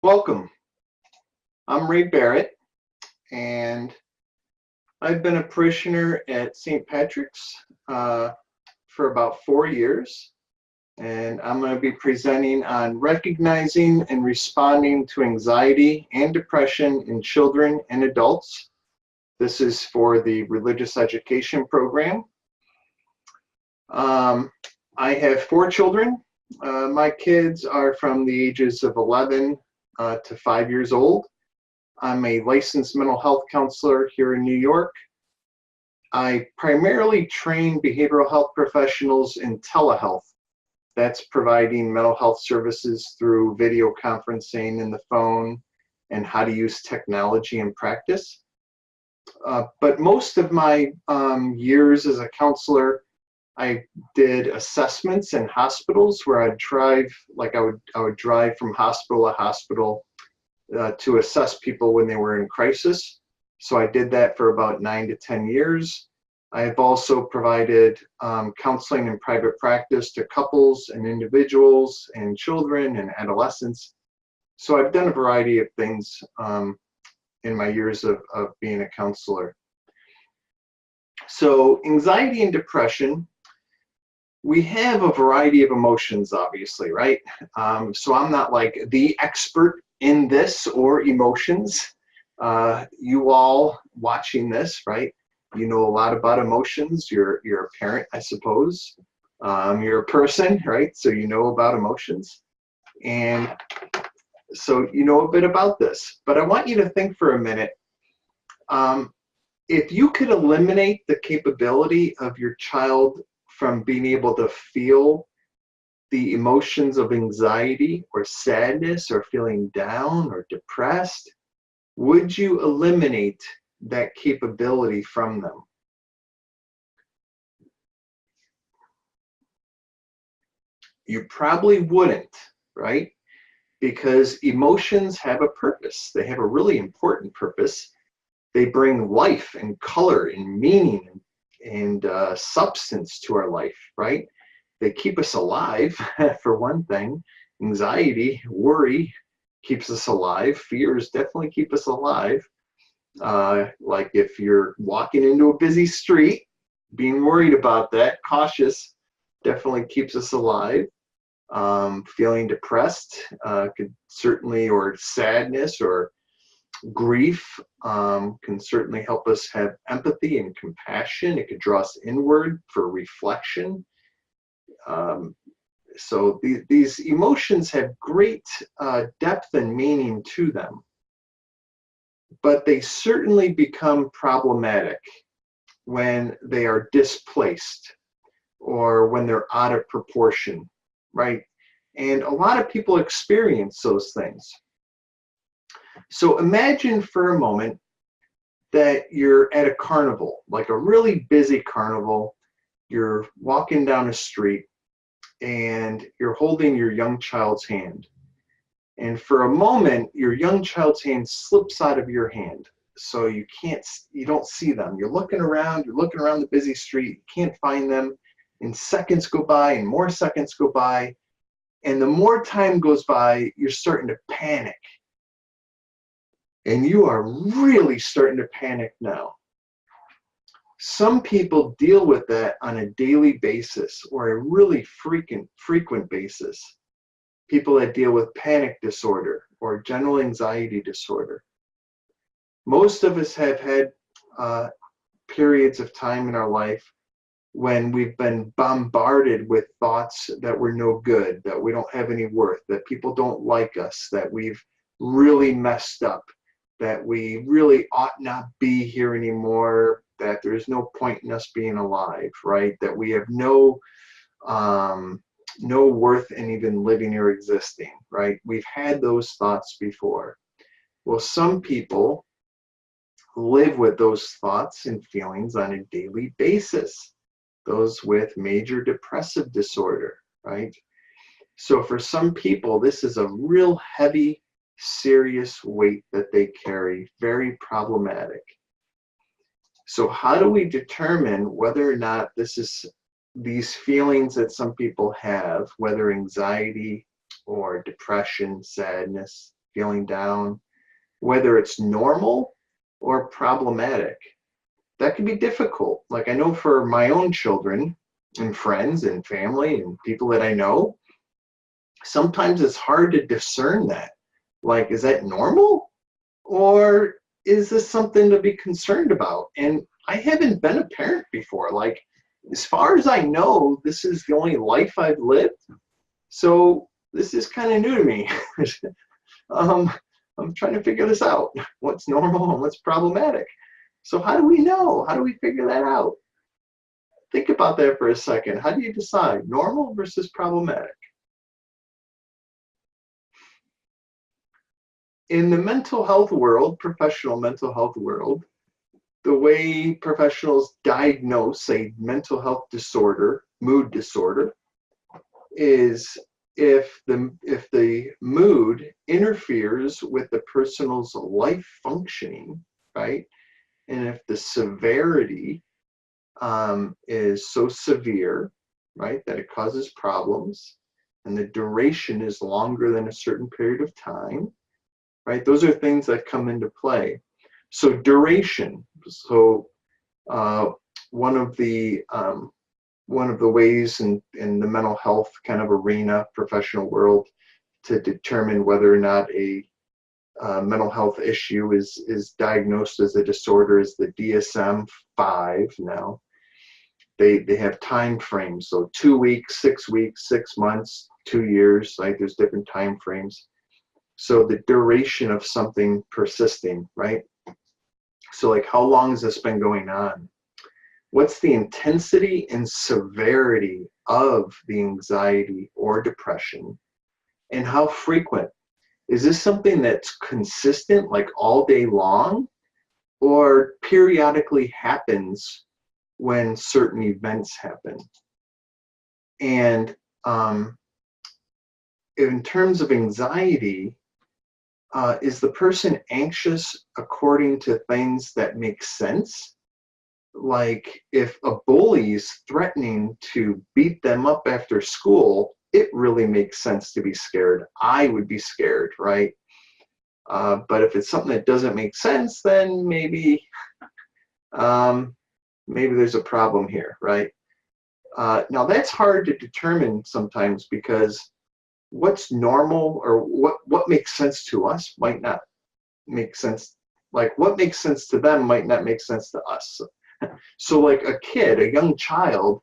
Welcome. I'm Ray Barrett, and I've been a parishioner at St. Patrick's for about 4 years, and I'm going to be presenting on recognizing and responding to anxiety and depression in children and adults. This is for the religious education program. I have 4 children. My kids are from the ages of 11 to 5 years old. I'm a licensed mental health counselor here in New York. I primarily train behavioral health professionals in telehealth. That's providing mental health services through video conferencing and the phone and how to use technology in practice. But most of my years as a counselor, I did assessments in hospitals where I'd drive, I would drive from hospital to hospital to assess people when they were in crisis. So I did that for about 9 to 10 years. I have also provided counseling in private practice to couples and individuals and children and adolescents. So I've done a variety of things in my years of being a counselor. So anxiety and depression, we have a variety of emotions, obviously, right? So I'm not like the expert in this or emotions. You all watching this, right? You know a lot about emotions. You're a parent, I suppose. You're a person, right? So you know about emotions. And so you know a bit about this. But I want you to think for a minute. If you could eliminate the capability of your child from being able to feel the emotions of anxiety or sadness or feeling down or depressed, would you eliminate that capability from them? You probably wouldn't, right? Because emotions have a purpose. They have a really important purpose. They bring life and color and meaning and substance to our life, right? They keep us alive, for one thing. Anxiety, worry keeps us alive. Fears definitely keep us alive. Like if you're walking into a busy street, being worried about that, cautious, definitely keeps us alive. Feeling depressed could certainly, or sadness or grief can certainly help us have empathy and compassion. It could draw us inward for reflection. So these emotions have great depth and meaning to them, but they certainly become problematic when they are displaced or when they're out of proportion, right? And a lot of people experience those things. So imagine for a moment that you're at a carnival, like a really busy carnival. You're walking down a street and you're holding your young child's hand. And for a moment, your young child's hand slips out of your hand. So you don't see them. You're looking around the busy street, you can't find them. And seconds go by and more seconds go by. And the more time goes by, you're starting to panic. And you are really starting to panic now. Some people deal with that on a daily basis or a really frequent basis. People that deal with panic disorder or general anxiety disorder. Most of us have had periods of time in our life when we've been bombarded with thoughts that we're no good, that we don't have any worth, that people don't like us, that we've really messed up, that we really ought not be here anymore, that there's no point in us being alive, right? That we have no worth in even living or existing, right? We've had those thoughts before. Well, some people live with those thoughts and feelings on a daily basis. Those with major depressive disorder, right? So for some people, this is a real heavy, serious weight that they carry, very problematic. So how do we determine whether or not these feelings that some people have, whether anxiety or depression, sadness, feeling down, whether it's normal or problematic. That can be difficult. Like I know for my own children and friends and family and people that I know, sometimes it's hard to discern that. Like, is that normal? Or is this something to be concerned about? And I haven't been a parent before. Like, as far as I know, this is the only life I've lived. So this is kind of new to me. I'm trying to figure this out. What's normal and what's problematic? So how do we know? How do we figure that out? Think about that for a second. How do you decide normal versus problematic? In the mental health world, professional mental health world, the way professionals diagnose a mental health disorder, mood disorder, is if the mood interferes with the person's life functioning, right? And if the severity is so severe, right, that it causes problems, and the duration is longer than a certain period of time, right? Those are things that come into play. So duration. So one of the ways in the mental health kind of arena, professional world, to determine whether or not a mental health issue is diagnosed as a disorder is the DSM-5 now. They have time frames, so 2 weeks, 6 weeks, 6 months, 2 years, like there's different time frames. So the duration of something persisting, right? So like how long has this been going on? What's the intensity and severity of the anxiety or depression? And how frequent? Is this something that's consistent, like all day long, or periodically happens when certain events happen? And in terms of anxiety, is the person anxious according to things that make sense? Like if a bully is threatening to beat them up after school, it really makes sense to be scared. I would be scared, right? But if it's something that doesn't make sense, then maybe there's a problem here, right? Now that's hard to determine sometimes because what's normal or what makes sense to us might not make sense. Like what makes sense to them might not make sense to us. So like a kid, a young child,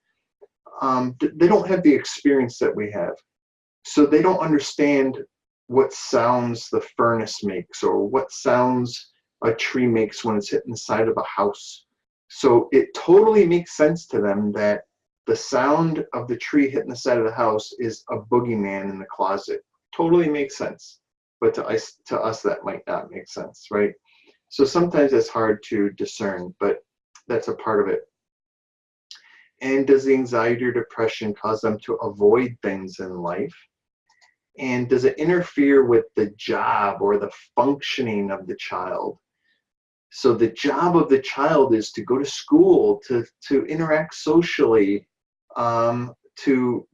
they don't have the experience that we have. So they don't understand what sounds the furnace makes or what sounds a tree makes when it's hitting the side of a house. So it totally makes sense to them that the sound of the tree hitting the side of the house is a boogeyman in the closet. Totally makes sense. But to us that might not make sense, right? So sometimes it's hard to discern, but that's a part of it. And does the anxiety or depression cause them to avoid things in life? And does it interfere with the job or the functioning of the child? So the job of the child is to go to school, to interact socially, to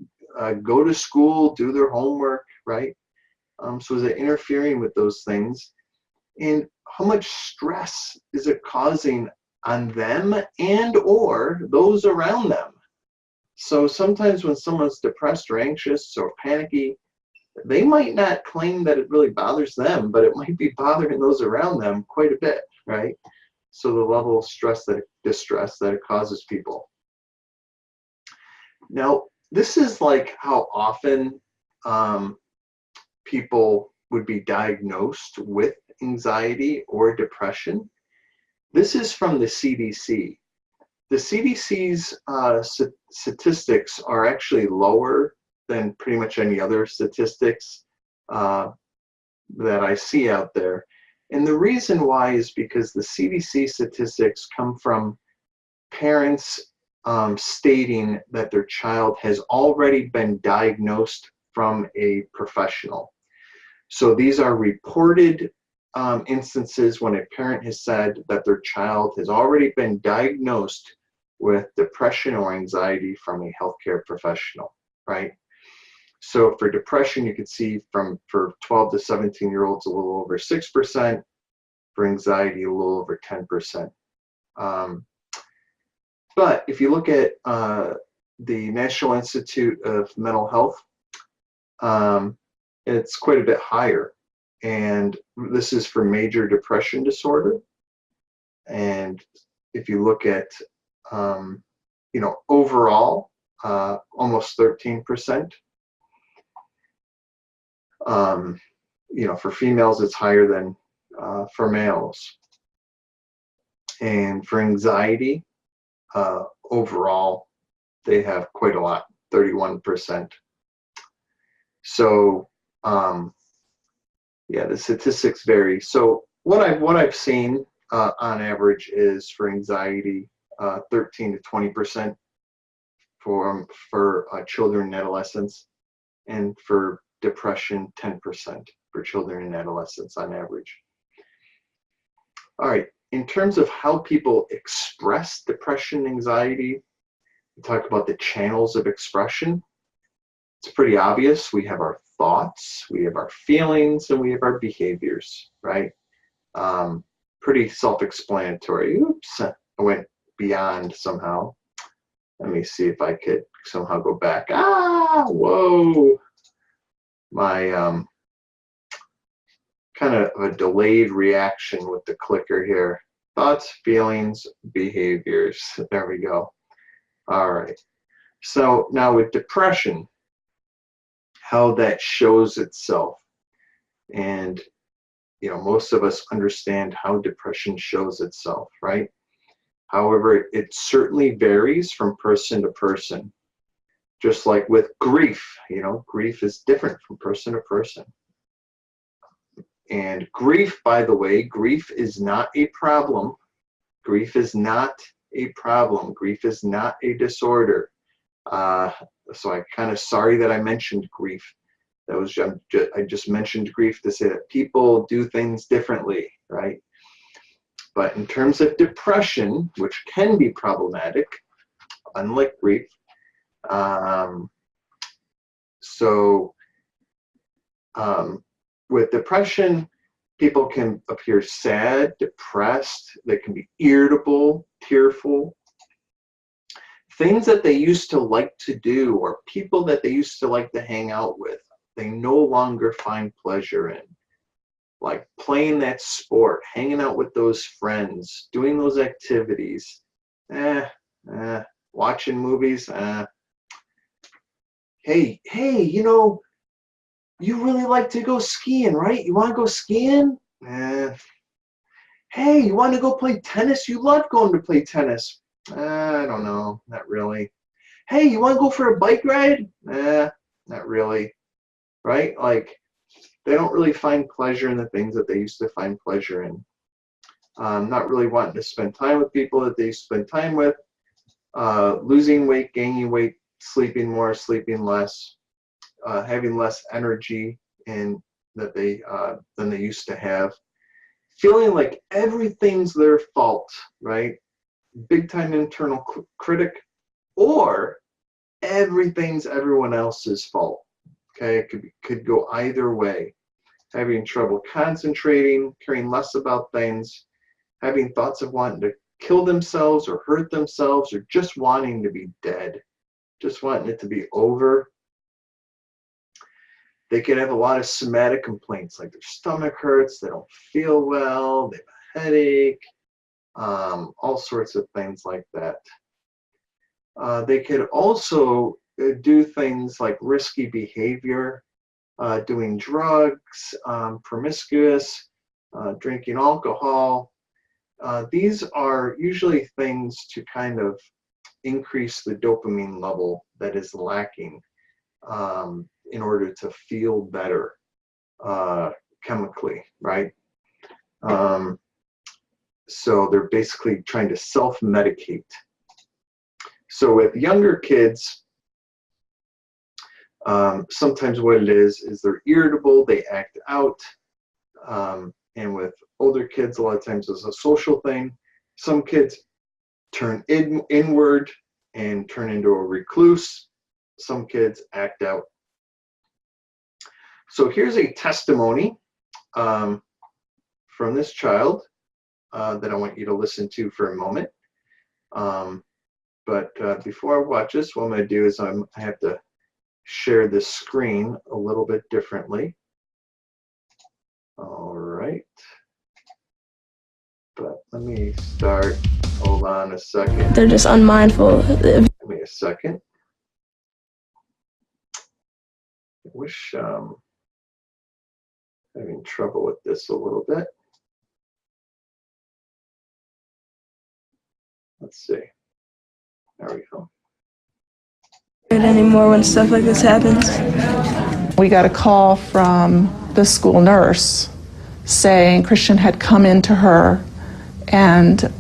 go to school, do their homework, right? So is it interfering with those things? And how much stress is it causing on them and or those around them? So sometimes when someone's depressed or anxious or panicky, they might not claim that it really bothers them, but it might be bothering those around them quite a bit, right? So the level of distress that it causes people. Now, this is like how often people would be diagnosed with anxiety or depression. This is from the CDC. The CDC's statistics are actually lower than pretty much any other statistics that I see out there. And the reason why is because the CDC statistics come from parents stating that their child has already been diagnosed from a professional. So these are reported instances when a parent has said that their child has already been diagnosed with depression or anxiety from a healthcare professional, right? So for depression, you can see for 12 to 17-year-olds, a little over 6%. For anxiety, a little over 10%. But if you look at the National Institute of Mental Health, it's quite a bit higher. And this is for major depression disorder. And if you look at, overall, almost 13%. For females, it's higher than for males. And for anxiety, overall, they have quite a lot, 31%. So, the statistics vary. So what I've seen on average is for anxiety, 13 to 20% for children and adolescents, and for depression, 10% for children and adolescents on average. All right, in terms of how people express depression and anxiety, we talk about the channels of expression. It's pretty obvious. We have our thoughts, we have our feelings, and we have our behaviors, right? Pretty self-explanatory. Oops, I went beyond somehow. Let me see if I could somehow go back. Whoa. My kind of a delayed reaction with the clicker here. Thoughts, feelings, behaviors. There we go. All right. So now with depression, how that shows itself. And, most of us understand how depression shows itself, right? However, it certainly varies from person to person. Just like with grief, grief is different from person to person. And grief, by the way, grief is not a problem. Grief is not a problem. Grief is not a disorder. So I'm kind of sorry that I mentioned grief. I just mentioned grief to say that people do things differently, right? But in terms of depression, which can be problematic, unlike grief, with depression, people can appear sad, depressed, they can be irritable, tearful. Things that they used to like to do, or people that they used to like to hang out with, they no longer find pleasure in. Like playing that sport, hanging out with those friends, doing those activities, watching movies, Hey, you really like to go skiing, right? You want to go skiing? Hey, you want to go play tennis? You love going to play tennis. I don't know, not really. Hey, you want to go for a bike ride? Not really, right? Like, they don't really find pleasure in the things that they used to find pleasure in. Not really wanting to spend time with people that they spend time with. Losing weight, gaining weight, sleeping more, sleeping less, having less energy than they used to have. Feeling like everything's their fault, right? Big time internal critic, or everything's everyone else's fault. Okay, it could go either way. Having trouble concentrating, caring less about things, having thoughts of wanting to kill themselves or hurt themselves, or just wanting to be dead, just wanting it to be over. They can have a lot of somatic complaints, like their stomach hurts, they don't feel well, they have a headache, all sorts of things like that. They could also do things like risky behavior, doing drugs, promiscuous, drinking alcohol. These are usually things to kind of increase the dopamine level that is lacking in order to feel better chemically, right? So they're basically trying to self-medicate. So with younger kids, sometimes what it is they're irritable, they act out. And with older kids, a lot of times it's a social thing. Some kids turn inward and turn into a recluse. Some kids act out. So here's a testimony from this child that I want you to listen to for a moment. But before I watch this, what I'm going to do is I have to share this screen a little bit differently. All right. But let me start. Hold on a second. They're just unmindful. Give me a second. I wish I'm having trouble with this a little bit. Let's see. There we go. Anymore when stuff like this happens. We got a call from the school nurse saying Christian had come into her and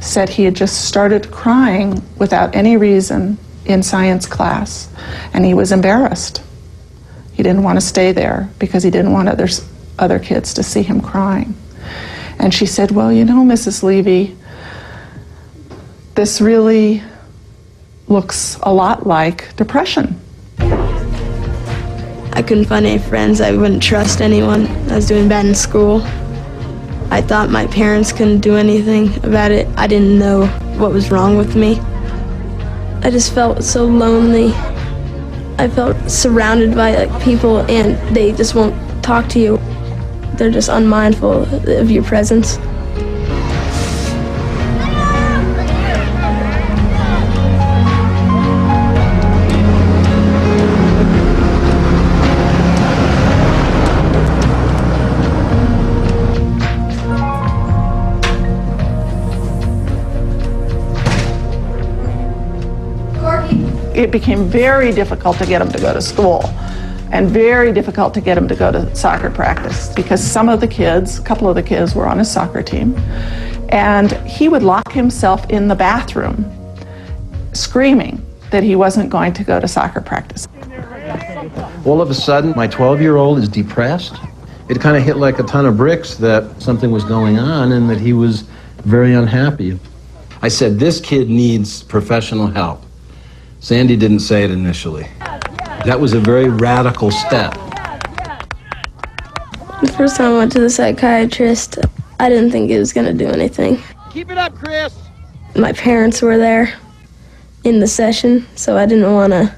said he had just started crying without any reason in science class, and he was embarrassed. He didn't want to stay there because he didn't want other kids to see him crying. And she said, well, you know, Mrs. Levy, this really looks a lot like depression. I couldn't find any friends. I wouldn't trust anyone. I was doing bad in school. I thought my parents couldn't do anything about it. I didn't know what was wrong with me. I just felt so lonely. I felt surrounded by people and they just won't talk to you. They're just unmindful of your presence. It became very difficult to get him to go to school and very difficult to get him to go to soccer practice because some of the kids, a couple of the kids were on his soccer team, and he would lock himself in the bathroom screaming that he wasn't going to go to soccer practice. All of a sudden, my 12-year-old is depressed. It kind of hit like a ton of bricks that something was going on and that he was very unhappy. I said, this kid needs professional help. Sandy didn't say it initially. That was a very radical step. The first time I went to the psychiatrist, I didn't think it was going to do anything. Keep it up, Chris. My parents were there in the session, so I didn't want to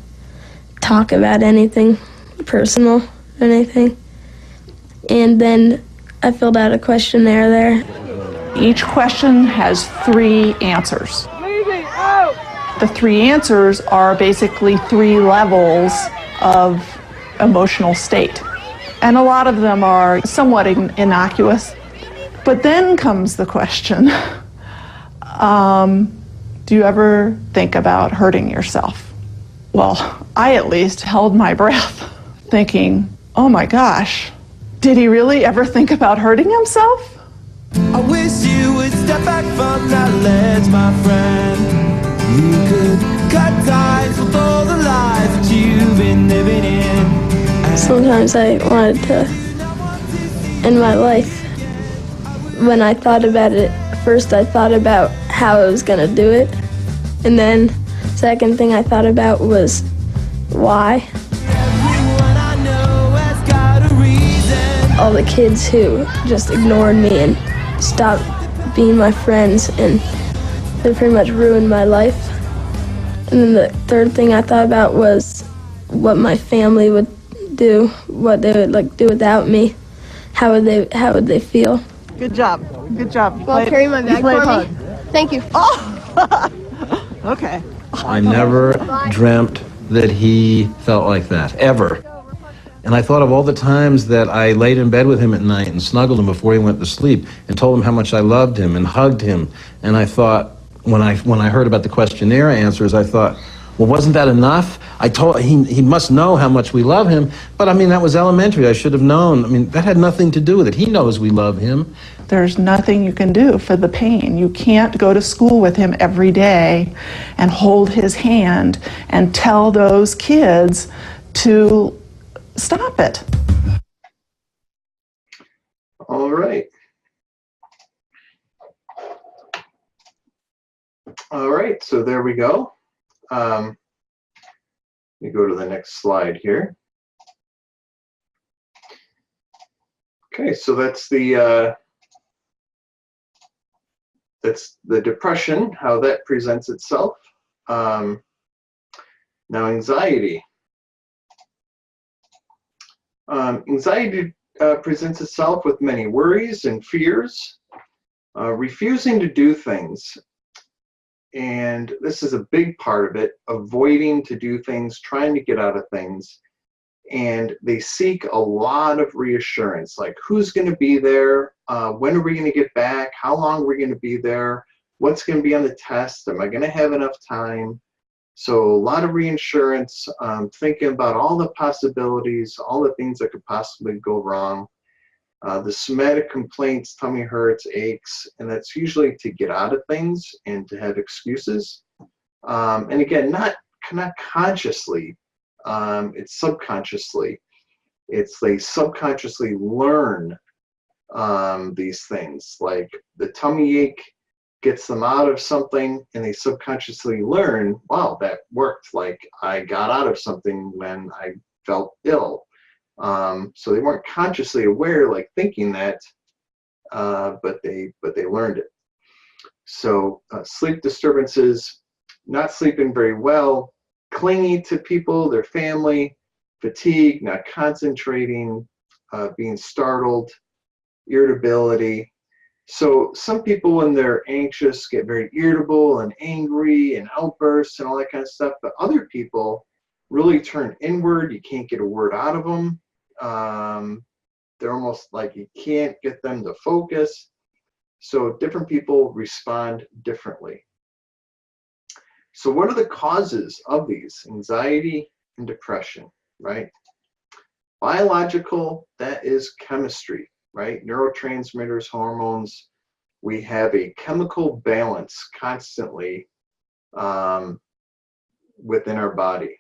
talk about anything personal or anything. And then I filled out a questionnaire there. Each question has 3 answers. The 3 answers are basically 3 levels of emotional state. And a lot of them are somewhat innocuous. But then comes the question, do you ever think about hurting yourself? Well, I at least held my breath, thinking, oh my gosh, did he really ever think about hurting himself? I wish you would step back from that ledge, my friend. You could cut ties with all the lies that you've been living in. Sometimes I wanted to end my life. When I thought about it, first I thought about how I was going to do it. And then second thing I thought about was why. Everyone I know has got a reason. All the kids who just ignored me and stopped being my friends, and they pretty much ruined my life. And then the third thing I thought about was what my family would do, what they would do without me. How would they feel? Good job. Good job. Well, carry my bag for me. Thank you. Oh! Okay. I never dreamt that he felt like that, ever. And I thought of all the times that I laid in bed with him at night and snuggled him before he went to sleep and told him how much I loved him and hugged him. And I thought, when I heard about the questionnaire answers, I thought, well, wasn't that enough? I told he must know how much we love him, but I mean, that was elementary. I should have known. I mean, that had nothing to do with it. He knows we love him. There's nothing you can do for the pain. You can't go to school with him every day and hold his hand and tell those kids to stop it. All right. All right, so there we go. Let me go to the next slide here. Okay, so that's the depression, how that presents itself. Now anxiety. Anxiety presents itself with many worries and fears, refusing to do things. And this is a big part of it, avoiding to do things, trying to get out of things. And they seek a lot of reassurance, like who's going to be there, when are we going to get back, how long are we going to be there, what's going to be on the test, am I going to have enough time? So a lot of reassurance, thinking about all the possibilities, all the things that could possibly go wrong. The somatic complaints, tummy hurts, aches, and that's usually to get out of things and to have excuses. And again, not consciously, it's subconsciously. They subconsciously learn these things, like the tummy ache gets them out of something, and they subconsciously learn, wow, that worked. Like I got out of something when I felt ill. So they weren't consciously aware, like thinking that, but they learned it. So sleep disturbances, not sleeping very well, clingy to people, their family, fatigue, not concentrating, being startled, irritability. So some people, when they're anxious, get very irritable and angry and outbursts and all that kind of stuff. But other people really turn inward. You can't get a word out of them. They're almost like you can't get them to focus. So different people respond differently. So what are the causes of these? Anxiety and depression, right? Biological, that is chemistry, right? Neurotransmitters, hormones. We have a chemical balance constantly within our body.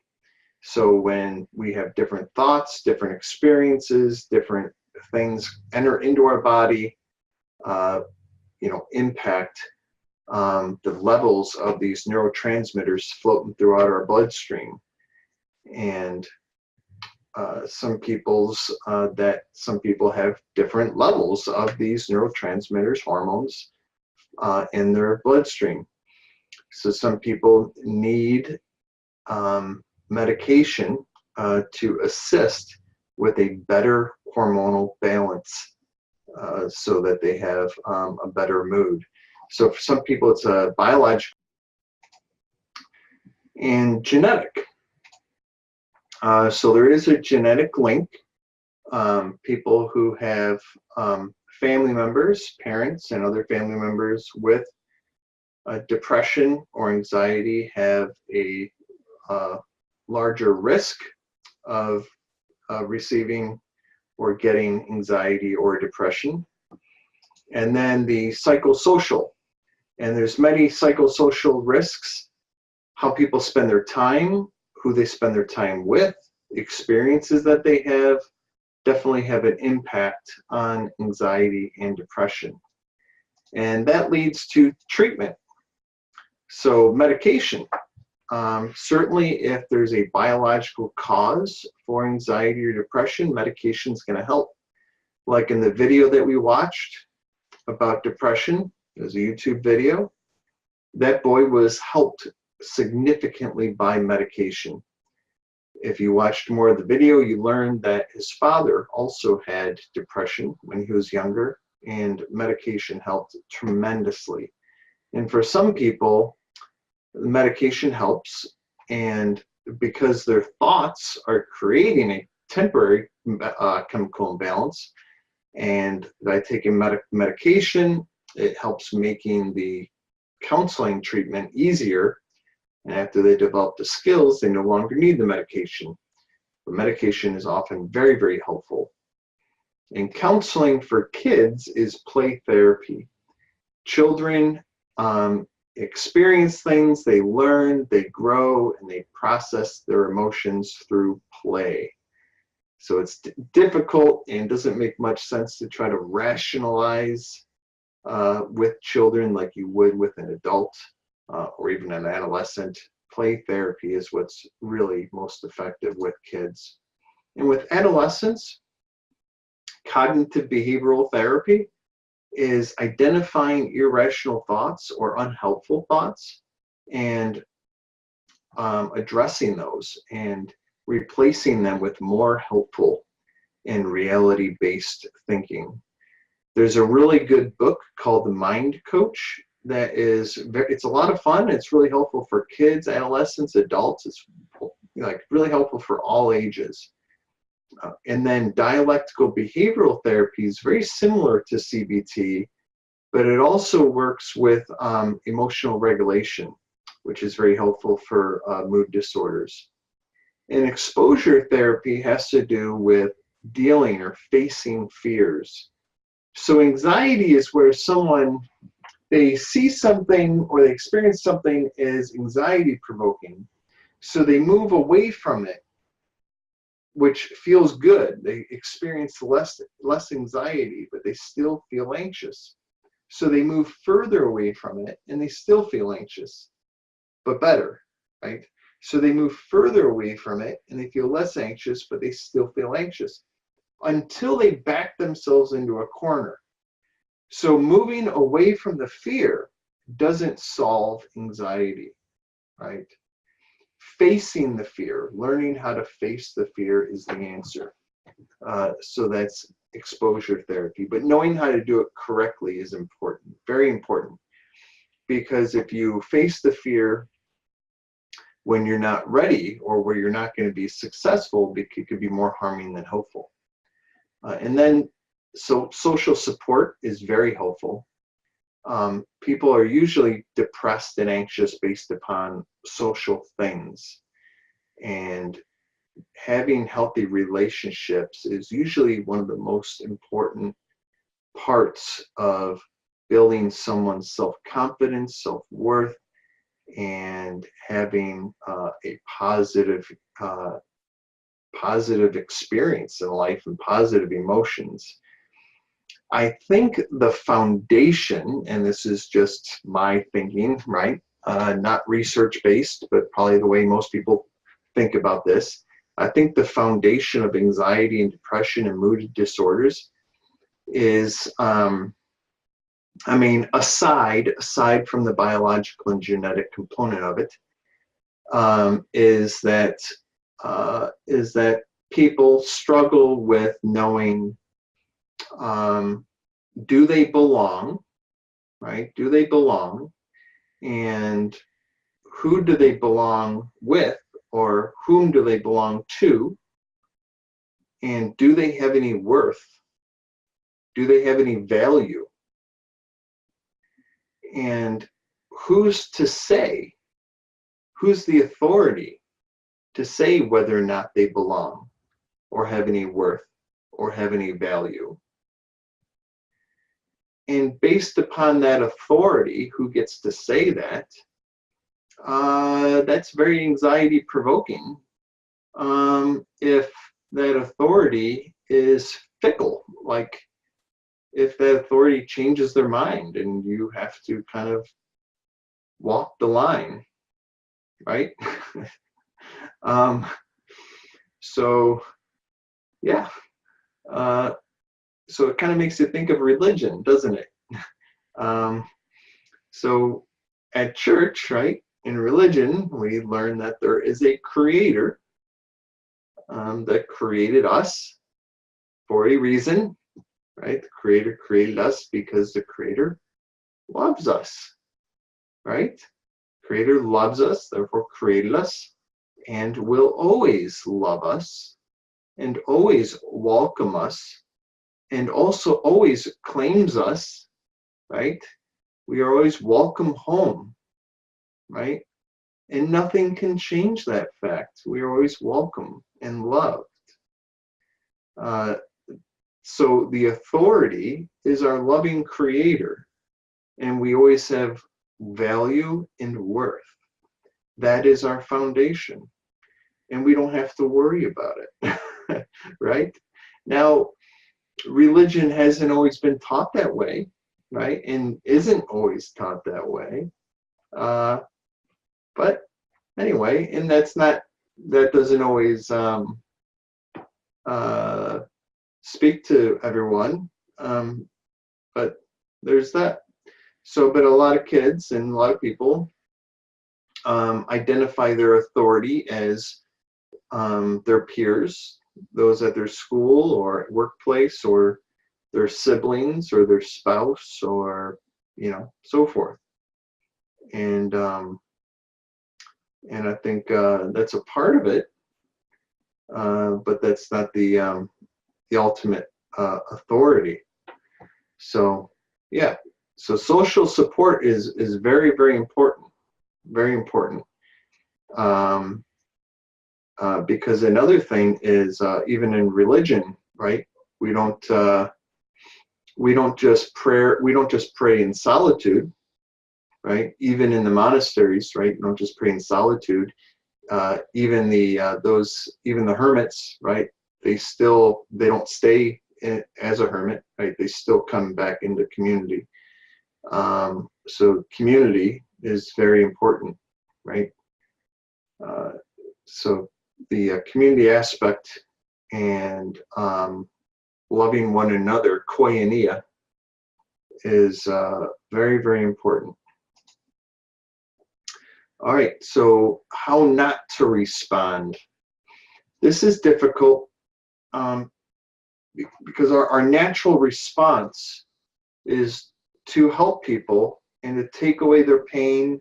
So when we have different thoughts, different experiences, different things enter into our body, impact the levels of these neurotransmitters floating throughout our bloodstream. And some people have different levels of these neurotransmitters, hormones, in their bloodstream. So some people need medication to assist with a better hormonal balance, so that they have a better mood. So for some people, it's a biological and genetic. So there is a genetic link. People who have family members, parents, and other family members with depression or anxiety have a larger risk of receiving or getting anxiety or depression. And then the psychosocial. And there's many psychosocial risks. How people spend their time, who they spend their time with, experiences that they have, definitely have an impact on anxiety and depression. And that leads to treatment. So medication. Certainly if there's a biological cause for anxiety or depression, medication is going to help. Like in the video that we watched about depression, there's a YouTube video, that boy was helped significantly by medication. If you watched more of the video, you learned that his father also had depression when he was younger, and medication helped tremendously. And for some people, medication helps, and because their thoughts are creating a temporary chemical imbalance, and by taking medication, it helps making the counseling treatment easier. And after they develop the skills, they no longer need the medication. But medication is often very, very helpful. And counseling for kids is play therapy. Children experience things, they learn, they grow, and they process their emotions through play. So it's difficult and doesn't make much sense to try to rationalize with children like you would with an adult or even an adolescent. Play therapy is what's really most effective with kids. And with adolescents, Cognitive behavioral therapy is identifying irrational thoughts or unhelpful thoughts and addressing those and replacing them with more helpful and reality-based thinking. There's a really good book called The Mind Coach that it's a lot of fun. It's really helpful for kids, adolescents, adults. It's like really helpful for all ages. And then dialectical behavioral therapy is very similar to CBT, but it also works with emotional regulation, which is very helpful for mood disorders. And exposure therapy has to do with dealing or facing fears. So anxiety is where they see something or they experience something as anxiety provoking. So they move away from it, which feels good. They experience less anxiety, but they still feel anxious. So they move further away from it and they still feel anxious, but better, right? So they move further away from it and they feel less anxious, but they still feel anxious until they back themselves into a corner. So moving away from the fear doesn't solve anxiety, right? Facing the fear, learning how to face the fear is the answer. So that's exposure therapy. But knowing how to do it correctly is important, very important. Because if you face the fear when you're not ready or where you're not going to be successful, it could be more harming than helpful. And then social support is very helpful. People are usually depressed and anxious based upon social things. And having healthy relationships is usually one of the most important parts of building someone's self-confidence, self-worth, and having a positive experience in life and positive emotions. I think the foundation, and this is just my thinking, right? Not research-based, but probably the way most people think about this. I think the foundation of anxiety and depression and mood disorders is, aside from the biological and genetic component of it, is that people struggle with knowing, do they belong, right? Do they belong? And who do they belong with, or whom do they belong to? And do they have any worth? Do they have any value? And who's to say? Who's the authority to say whether or not they belong or have any worth or have any value? And based upon that authority, who gets to say that, that's very anxiety provoking. If that authority is fickle, like if that authority changes their mind and you have to kind of walk the line, right? So yeah, so it kind of makes you think of religion, doesn't it? So at church, right, in religion, we learn that there is a creator that created us for a reason, right? The creator created us because the creator loves us, right? Creator loves us, therefore created us, and will always love us, and always welcome us, and also always claims us, right? We are always welcome home, right? And nothing can change that fact. We are always welcome and loved. So the authority is our loving creator, and we always have value and worth. That is our foundation, and we don't have to worry about it, right? Now, religion hasn't always been taught that way, right? And isn't always taught that way. But anyway, and that doesn't always speak to everyone, but there's that. So, but a lot of kids and a lot of people identify their authority as their peers, those at their school or workplace, or their siblings or their spouse, or so forth. And I think that's a part of it, but that's not the ultimate authority. So yeah, so social support is very, very important, very important. Because another thing is even in religion, right? We don't just pray in solitude, right? Even in the monasteries, right? You don't just pray in solitude. Even the hermits, right? They don't stay as a hermit, right? They still come back into community. So community is very important, right? So the community aspect and loving one another, koinonia, is very, very important. All right, so how not to respond. This is difficult because our natural response is to help people and to take away their pain,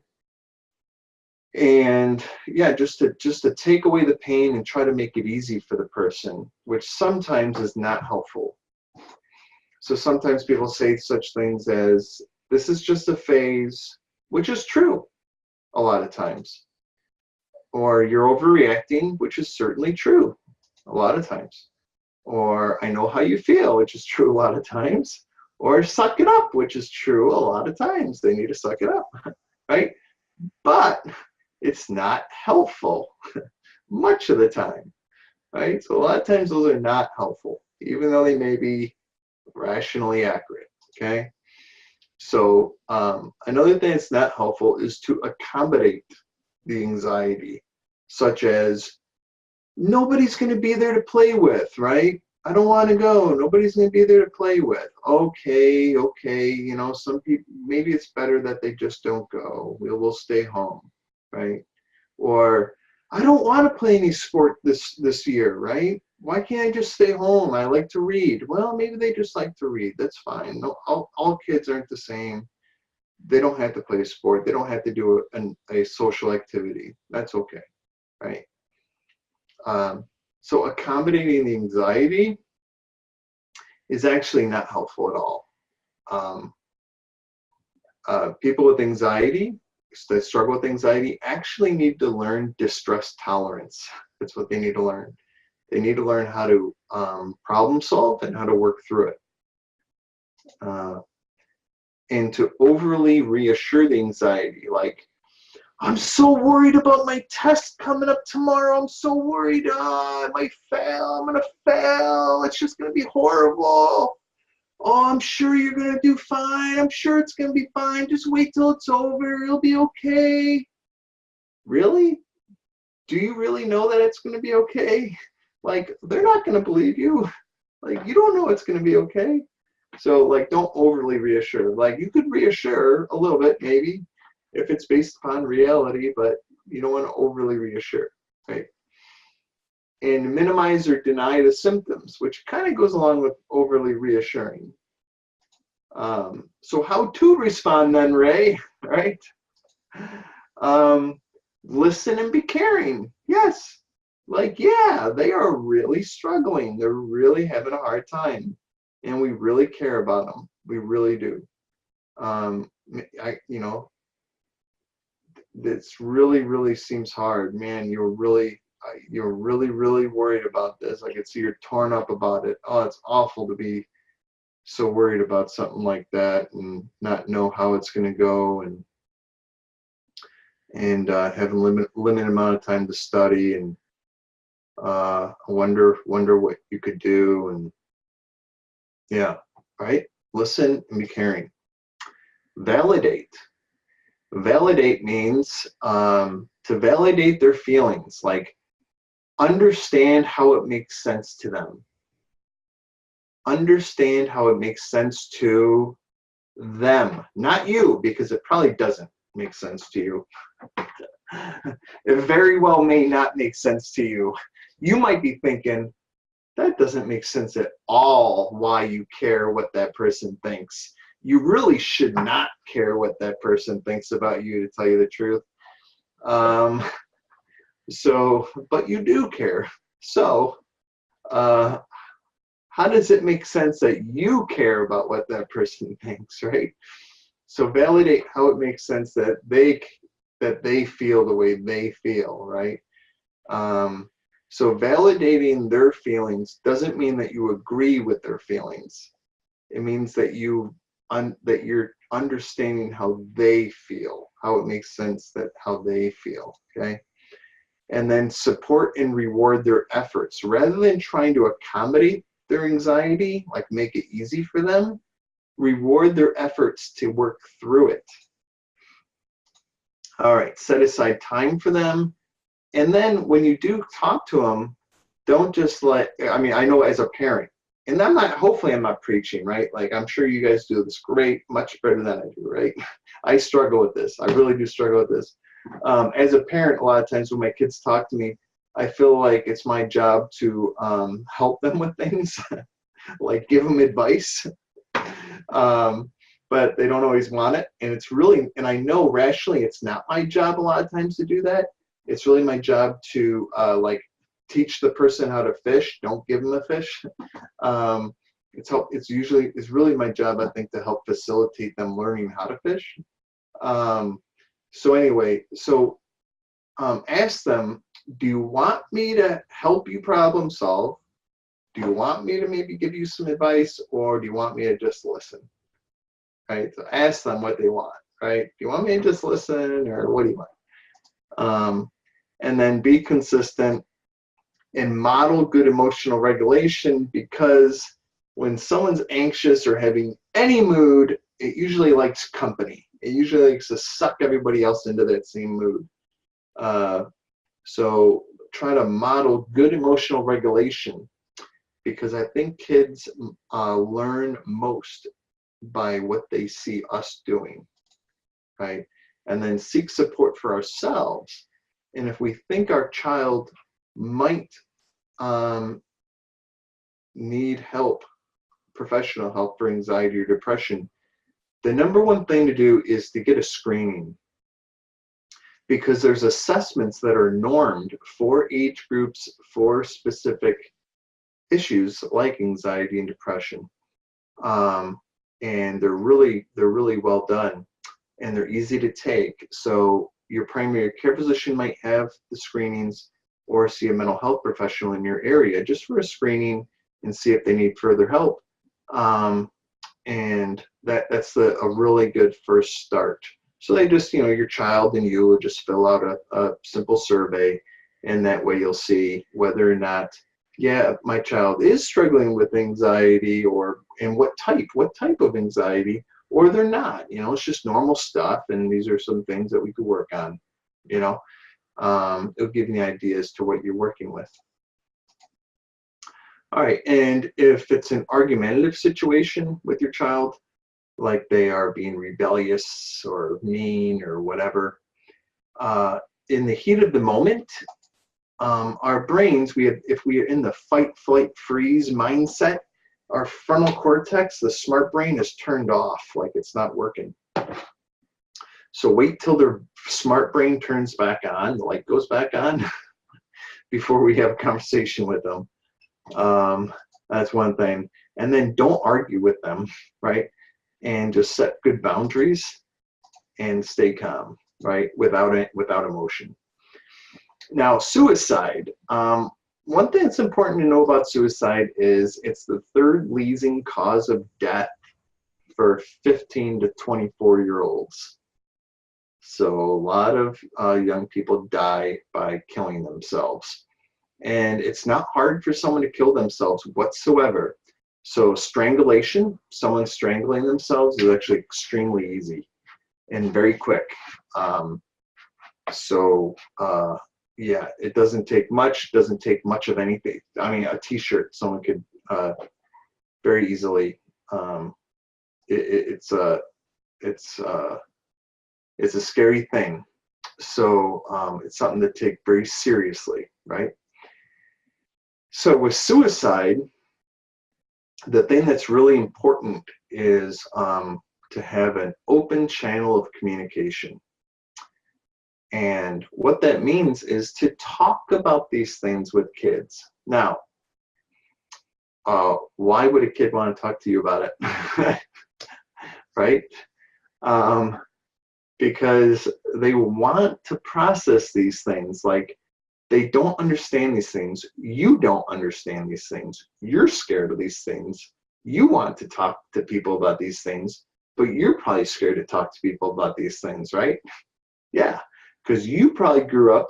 and yeah, just to take away the pain and try to make it easy for the person, which sometimes is not helpful. So sometimes people say such things as, this is just a phase, which is true a lot of times. Or you're overreacting, which is certainly true a lot of times. Or I know how you feel, which is true a lot of times. Or suck it up, which is true a lot of times. They need to suck it up, right? But it's not helpful much of the time, right? So a lot of times those are not helpful, even though they may be rationally accurate, okay? So another thing that's not helpful is to accommodate the anxiety, such as, nobody's going to be there to play with, right? I don't want to go. Nobody's going to be there to play with. Okay, some people, maybe it's better that they just don't go. We'll stay home, right? Or, I don't want to play any sport this year, right? Why can't I just stay home? I like to read. Well, maybe they just like to read. That's fine. No, all kids aren't the same. They don't have to play a sport. They don't have to do a social activity. That's okay, right? So accommodating the anxiety is actually not helpful at all. People with anxiety, that struggle with anxiety, actually need to learn distress tolerance. That's what they need to learn. They need to learn how to problem solve and how to work through it. And to overly reassure the anxiety, like, I'm so worried about my test coming up tomorrow. I'm so worried. I might fail. I'm going to fail. It's just going to be horrible. Oh, I'm sure you're going to do fine. I'm sure it's going to be fine. Just wait till it's over. It'll be okay. Really? Do you really know that it's going to be okay? Like, they're not going to believe you. Like, you don't know it's going to be okay. So, like, don't overly reassure. Like, you could reassure a little bit, maybe, if it's based upon reality, but you don't want to overly reassure, right? And minimize or deny the symptoms, which kind of goes along with overly reassuring. So how to respond then, Ray, right? Listen and be caring. Yes. Like, yeah, they are really struggling. They're really having a hard time. And we really care about them. We really do. This really seems hard, man. You're really worried about this. I can see you're torn up about it. Oh, it's awful to be so worried about something like that and not know how it's going to go, and have a limited amount of time to study, and wonder what you could do. And yeah, right. Listen and be caring. Validate. Validate means to validate their feelings, like understand how it makes sense to them. understand how it makes sense to them, not you, because it probably doesn't make sense to you. It very well may not make sense to you. You might be thinking, that doesn't make sense at all why you care what that person thinks. You really should not care what that person thinks about you, to tell you the truth. But you do care. So, how does it make sense that you care about what that person thinks, right? So validate how it makes sense that they feel the way they feel, right? So validating their feelings doesn't mean that you agree with their feelings. It means that you're understanding how they feel, how it makes sense that how they feel, okay? And then support and reward their efforts. Rather than trying to accommodate their anxiety, like make it easy for them, reward their efforts to work through it. All right, set aside time for them. And then when you do talk to them, don't just I know as a parent, and hopefully I'm not preaching, right? Like, I'm sure you guys do this great, much better than I do, right? I struggle with this. I really do struggle with this. As a parent, a lot of times when my kids talk to me, I feel like it's my job to help them with things, like give them advice. But they don't always want it. And I know rationally it's not my job a lot of times to do that. It's really my job to teach the person how to fish. Don't give them a fish. It's really my job, I think, to help facilitate them learning how to fish. Ask them, do you want me to help you problem solve? Do you want me to maybe give you some advice, or do you want me to just listen? Right? So ask them what they want, right? Do you want me to just listen, or what do you want? And then be consistent and model good emotional regulation, because when someone's anxious or having any mood, it usually likes company. It usually likes to suck everybody else into that same mood. So try to model good emotional regulation, because I think kids learn most by what they see us doing, right? And then seek support for ourselves. And if we think our child might need help, professional help for anxiety or depression, the number one thing to do is to get a screening, because there's assessments that are normed for age groups for specific issues like anxiety and depression. And they're really well done, and they're easy to take. So your primary care physician might have the screenings, or see a mental health professional in your area just for a screening and see if they need further help. And that's a really good first start. So they just, your child and you will just fill out a simple survey, and that way you'll see whether or not, yeah, my child is struggling with anxiety, and what type of anxiety, or they're not. It's just normal stuff, and these are some things that we could work on. It'll give you ideas to what you're working with. All right, and if it's an argumentative situation with your child, like they are being rebellious or mean or whatever, in the heat of the moment, our brains, if we are in the fight, flight, freeze mindset, our frontal cortex, the smart brain, is turned off, like it's not working. So wait till their smart brain turns back on, the light goes back on, before we have a conversation with them. That's one thing. And then don't argue with them, right? And just set good boundaries and stay calm, right? Without emotion. Now, suicide. One thing that's important to know about suicide is it's the third leading cause of death for 15 to 24-year-olds. So a lot of young people die by killing themselves. And it's not hard for someone to kill themselves whatsoever. So strangulation, someone strangling themselves, is actually extremely easy and very quick. Yeah, it doesn't take much of anything. I mean, a t-shirt, someone could very easily. It's a scary thing. So it's something to take very seriously, right? So with suicide, the thing that's really important is to have an open channel of communication. And what that means is to talk about these things with kids. Now, why would a kid want to talk to you about it? Right? Because they want to process these things. Like, they don't understand these things. You don't understand these things. You're scared of these things. You want to talk to people about these things, but you're probably scared to talk to people about these things, right? Yeah, because you probably grew up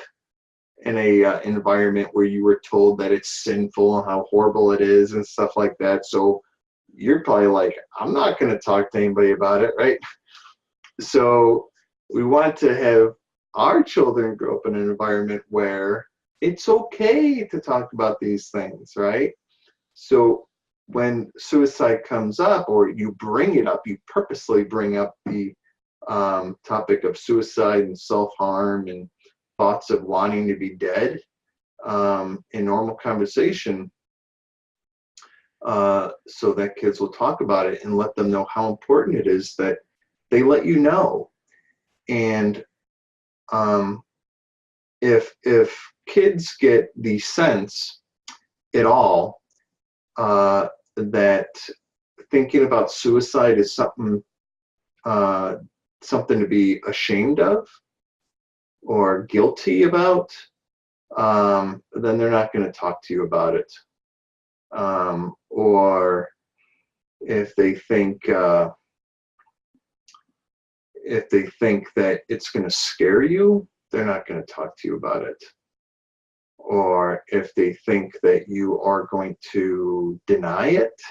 in a environment where you were told that it's sinful and how horrible it is and stuff like that. So you're probably like, I'm not going to talk to anybody about it, right? So we want to have our children grow up in an environment where it's okay to talk about these things, right? So when suicide comes up, or you bring it up, you purposely bring up the topic of suicide and self-harm and thoughts of wanting to be dead in normal conversation, so that kids will talk about it and let them know how important it is that they let you know. And if kids get the sense at all that thinking about suicide is something to be ashamed of or guilty about, then they're not going to talk to you about it. Or if they think that it's going to scare you, they're not going to talk to you about it. Or if they think that you are going to deny it,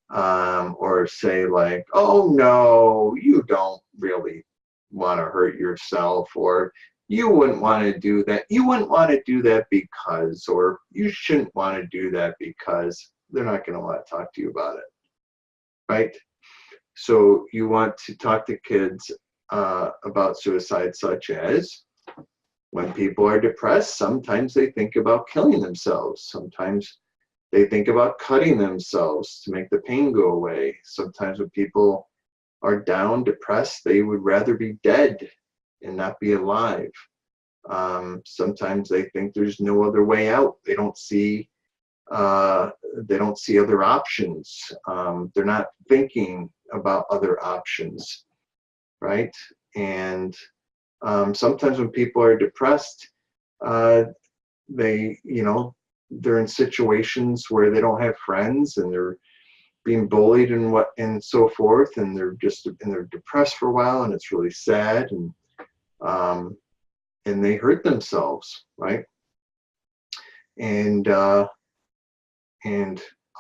or say like, oh no, you don't really want to hurt yourself, or you wouldn't want to do that. You wouldn't want to do that because, or you shouldn't want to do that because, they're not going to want to talk to you about it, right? So you want to talk to kids about suicide, such as when people are depressed, sometimes they think about killing themselves. Sometimes they think about cutting themselves to make the pain go away. Sometimes when people are down, depressed, they would rather be dead and not be alive. Sometimes they think there's no other way out. They don't see other options. They're not thinking about other options, right? And sometimes when people are depressed, they're in situations where they don't have friends and they're being bullied and so forth, and they're depressed for a while, and it's really sad, and they hurt themselves, right? And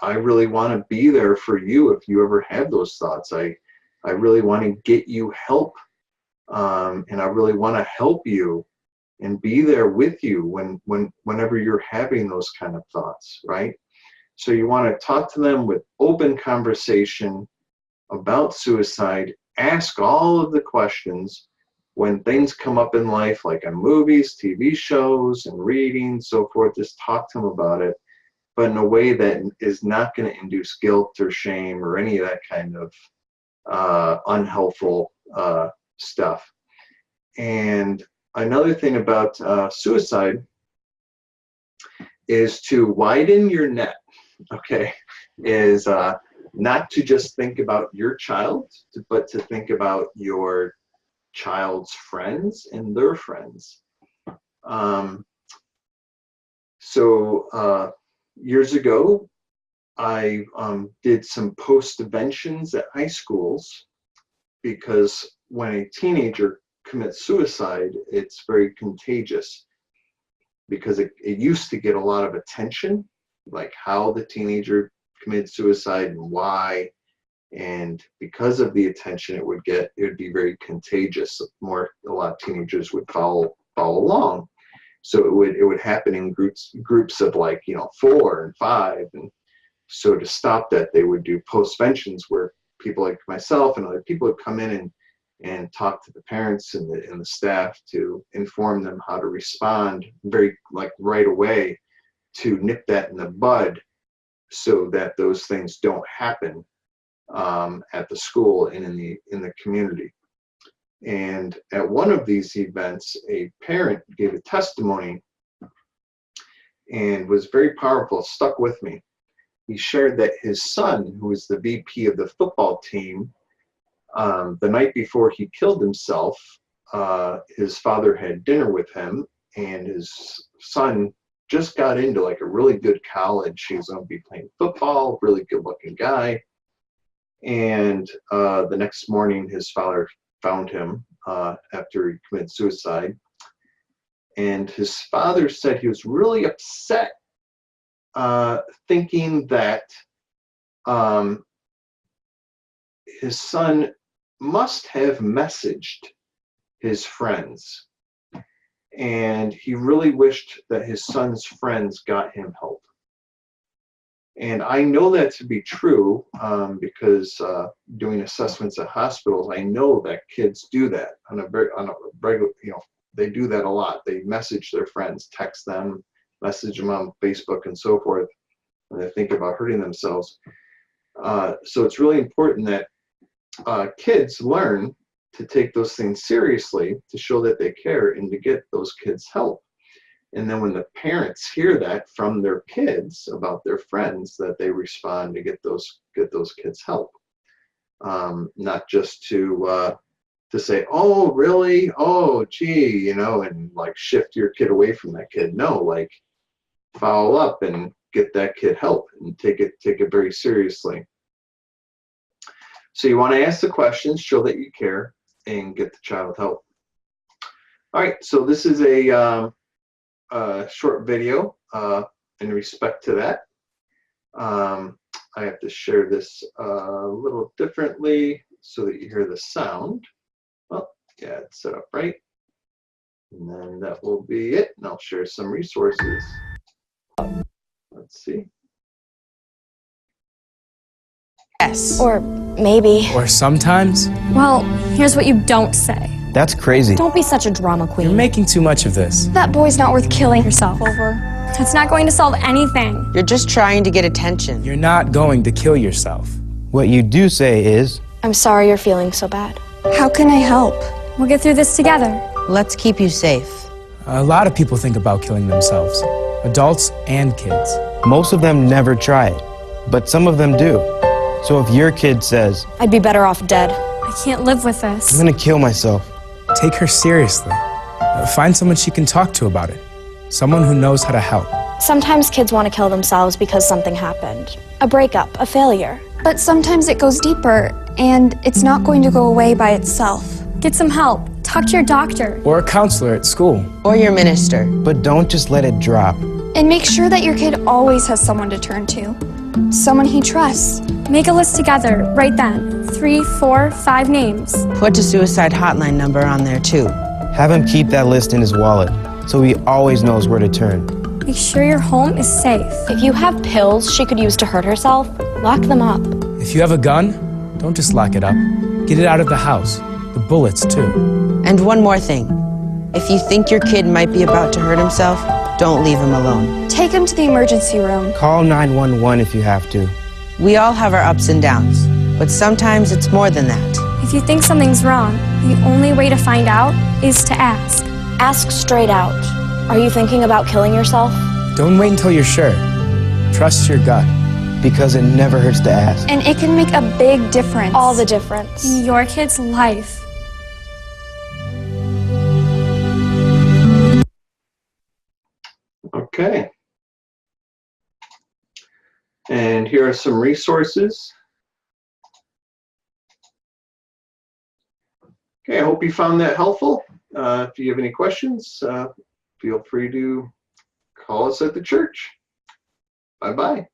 I really want to be there for you if you ever have those thoughts. I really want to get you help, and I really want to help you and be there with you whenever you're having those kind of thoughts, right? So you want to talk to them with open conversation about suicide. Ask all of the questions when things come up in life, like on movies, TV shows, and reading, so forth. Just talk to them about it, but in a way that is not going to induce guilt or shame or any of that kind of unhelpful stuff. And another thing about suicide is to widen your net, okay? Is not to just think about your child, but to think about your child's friends and their friends. Years ago, I did some post-ventions at high schools, because when a teenager commits suicide, it's very contagious, because it used to get a lot of attention, like how the teenager committed suicide and why. And because of the attention it would get, it would be very contagious. A lot of teenagers would follow along. So it would happen in groups of 4 and 5. And So to stop that, they would do postventions where people like myself and other people would come in and talk to the parents and the staff to inform them how to respond very right away to nip that in the bud so that those things don't happen at the school and in the community. And at one of these events, a parent gave a testimony and was very powerful, stuck with me. He shared that his son, who was the VP of the football team, the night before he killed himself, his father had dinner with him, and his son just got into like a really good college. He was going to be playing football, really good looking guy. And the next morning, his father found him after he committed suicide. And his father said he was really upset, thinking that his son must have messaged his friends. And he really wished that his son's friends got him help. And I know that to be true because doing assessments at hospitals, I know that kids do that on a regular, they do that a lot. They message their friends, text them, message them on Facebook and so forth when they think about hurting themselves. So it's really important that kids learn to take those things seriously, to show that they care and to get those kids help. And then when the parents hear that from their kids about their friends, that they respond to get those kids help. Not just to say, oh, really? Oh, gee, and like shift your kid away from that kid. No, like follow up and get that kid help and take it very seriously. So you want to ask the questions, show that you care, and get the child help. All right, so this is a short video in respect to that. I have to share this a little differently so that you hear the sound. Oh, yeah, it's set up right. And then that will be it. And I'll share some resources. Let's see. Yes. Or maybe. Or sometimes. Well, here's what you don't say. That's crazy. Don't be such a drama queen. You're making too much of this. That boy's not worth killing yourself over. That's not going to solve anything. You're just trying to get attention. You're not going to kill yourself. What you do say is, I'm sorry you're feeling so bad. How can I help? We'll get through this together. Let's keep you safe. A lot of people think about killing themselves. Adults and kids. most of them never try it, but some of them do. So if your kid says, I'd be better off dead. I can't live with this. I'm gonna kill myself, take her seriously. Find someone she can talk to about it. Someone who knows how to help. Sometimes kids want to kill themselves because something happened. A breakup, a failure. But sometimes it goes deeper, and it's not going to go away by itself. Get some help. Talk to your doctor. Or a counselor at school. Or your minister. but don't just let it drop. And make sure that your kid always has someone to turn to. Someone he trusts. Make a list together, right then. 3, 4, 5 names. Put a suicide hotline number on there too. Have him keep that list in his wallet, so he always knows where to turn. Make sure your home is safe. If you have pills she could use to hurt herself, lock them up. If you have a gun, don't just lock it up. Get it out of the house. The bullets too. And one more thing. If you think your kid might be about to hurt himself, don't leave him alone. Take him to the emergency room. Call 911 if you have to. We all have our ups and downs, but sometimes it's more than that. If you think something's wrong, the only way to find out is to ask. Ask straight out. Are you thinking about killing yourself? Don't wait until you're sure. Trust your gut. Because it never hurts to ask. And it can make a big difference. All the difference. in your kid's life. Okay. And here are some resources. Okay, I hope you found that helpful. If you have any questions, feel free to call us at the church. Bye-bye.